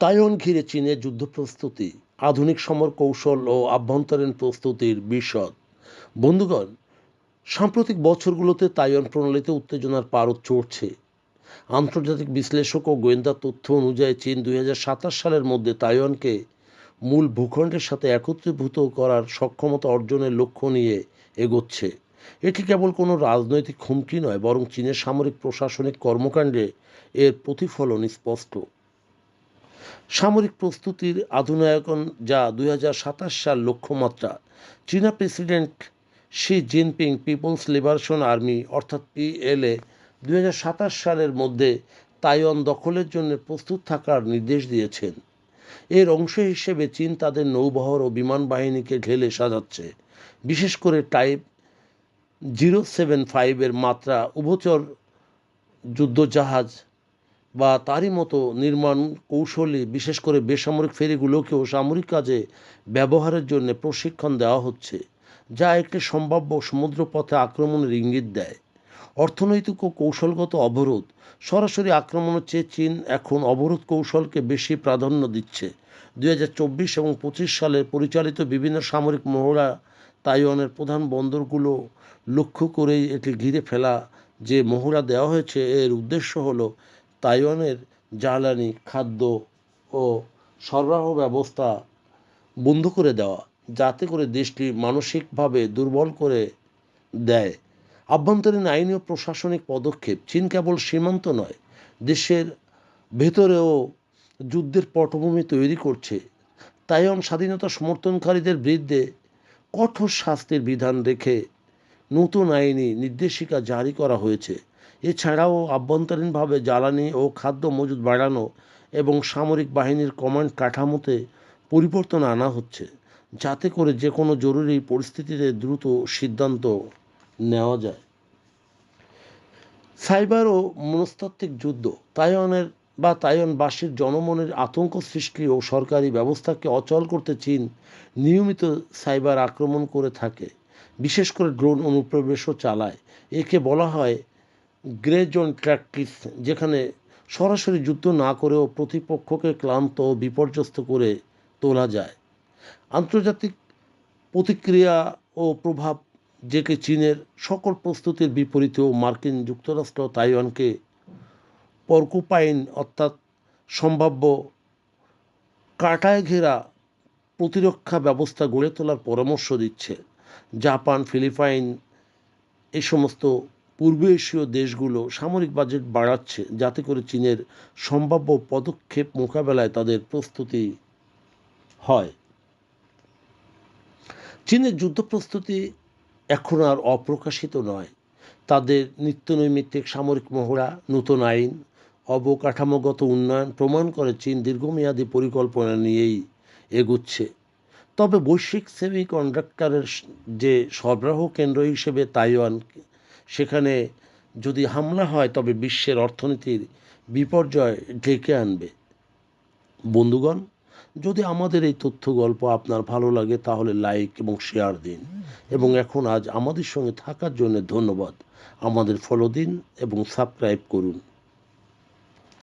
Taiwan ঘিরে চীনের যুদ্ধ প্রস্তুতি, আধুনিক সমর কৌশল ও আভ্যন্তরীণ প্রস্তুতির বিশদ। বন্ধুগণ, সাম্প্রতিক বছরগুলোতে তাইওয়ান প্রণালীতে উত্তেজনার পারদ চড়ছে। আন্তর্জাতিক বিশ্লেষক ও গোয়েন্দা তথ্য অনুযায়ী চীন 2027 সালের মধ্যে তাইওয়ানকে মূল ভূখণ্ডের সাথে একত্রীভূত করার সক্ষমতা অর্জনের লক্ষ্য নিয়ে এগোচ্ছে। এটি কেবল কোনো রাজনৈতিক হুমকি নয়, বরং চীনের সামরিক প্রশাসনিক কর্মকাণ্ডে এর প্রতিফলন স্পষ্ট। সামরিক প্রস্তুতির আধুনিকায়ন, যা 2027 সাল লক্ষ্যমাত্রা। চীনা president Xi Jinping People's Liberation Army অর্থাৎ পিএলএ 2027 সালের মধ্যে তাইওয়ান দখলের জন্য প্রস্তুত থাকার নির্দেশ দিয়েছেন। এর অংশ হিসেবে চীন তাদের নৌবহর ও বিমান বাহিনীকে ঢেলে সাজাচ্ছে, বিশেষ করে টাইপ 075-এর মাত্রা উভচর যুদ্ধজাহাজ বা তারই মতো নির্মাণ কৌশলী, বিশেষ করে বেসামরিক ফেরিগুলোকেও সামরিক কাজে ব্যবহারের জন্য প্রশিক্ষণ দেওয়া হচ্ছে, যা একটি সম্ভাব্য সমুদ্রপথে আক্রমণের ইঙ্গিত দেয়। অর্থনৈতিক ও কৌশলগত অবরোধ। সরাসরি আক্রমণের চেয়ে চীন এখন অবরোধ কৌশলকে বেশি প্রাধান্য দিচ্ছে। 2024 এবং 25 সালে পরিচালিত বিভিন্ন সামরিক মহড়া তাইওয়ানের প্রধান বন্দরগুলো লক্ষ্য করেই এটি ঘিরে ফেলা। যে মহড়া দেওয়া হয়েছে, এর উদ্দেশ্য হলো তাইওয়ানের জ্বালানি, খাদ্য ও সরবরাহ ব্যবস্থা বন্ধ করে দেওয়া, যাতে করে দেশটি মানসিকভাবে দুর্বল করে দেয়। আভ্যন্তরীণ আইনি ও প্রশাসনিক পদক্ষেপ। চীন কেবল সীমান্ত নয়, দেশের ভেতরেও যুদ্ধের পটভূমি তৈরি করছে। তাইওয়ান স্বাধীনতা সমর্থনকারীদের বিরুদ্ধে কঠোর শাস্তির বিধান রেখে নতুন আইনি নির্দেশিকা জারি করা হয়েছে। এছাড়াও আভ্যন্তরীণভাবে জ্বালানি ও খাদ্য মজুত বাড়ানো এবং সামরিক বাহিনীর কমান্ড কাঠামোতে পরিবর্তন আনা হচ্ছে, যাতে করে যে কোনো জরুরি পরিস্থিতিতে দ্রুত সিদ্ধান্ত নেওয়া যায়। সাইবার ও মনস্তাত্ত্বিক যুদ্ধ। তাইওয়ানবাসীর জনমনের আতঙ্ক সৃষ্টি ও সরকারি ব্যবস্থাকে অচল করতে চীন নিয়মিত সাইবার আক্রমণ করে থাকে, বিশেষ করে ড্রোন অনুপ্রবেশও চালায়। একে বলা হয় গ্রে জোন ট্যাকটিক্স, যেখানে সরাসরি যুদ্ধ না করেও প্রতিপক্ষকে ক্লান্ত ও বিপর্যস্ত করে তোলা যায়। আন্তর্জাতিক প্রতিক্রিয়া ও প্রভাব, যেকে চীনের সকল প্রস্তুতির বিপরীতেও মার্কিন যুক্তরাষ্ট্র তাইওয়ানকে পর্কুপাইন অর্থাৎ সম্ভাব্য কাঁটায় ঘেরা প্রতিরক্ষা ব্যবস্থা গড়ে তোলার পরামর্শ দিচ্ছে। জাপান, ফিলিপাইন, এই সমস্ত পূর্ব এশীয় দেশগুলো সামরিক বাজেট বাড়াচ্ছে, যাতে করে চীনের সম্ভাব্য পদক্ষেপ মোকাবেলায় তাদের প্রস্তুতি হয়। চীনের যুদ্ধ প্রস্তুতি এখন আর অপ্রকাশিত নয়। তাদের নিত্যনৈমিত্তিক সামরিক মহড়া, নতুন আইন, অবকাঠামোগত উন্নয়ন প্রমাণ করে চীন দীর্ঘমেয়াদী পরিকল্পনা নিয়েই এগুচ্ছে। তবে বৈশ্বিক সেমিকন্ডাক্টরের যে সরবরাহ কেন্দ্র হিসেবে তাইওয়ান, সেখানে যদি হামলা হয় তবে বিশ্বের অর্থনীতির বিপর্যয় ডেকে আনবে। বন্ধুগণ, যদি আমাদের এই তথ্য গল্প আপনার ভালো লাগে তাহলে লাইক এবং শেয়ার দিন, এবং আজ আমাদের সঙ্গে থাকার জন্য ধন্যবাদ। আমাদের ফলো দিন এবং সাবস্ক্রাইব করুন।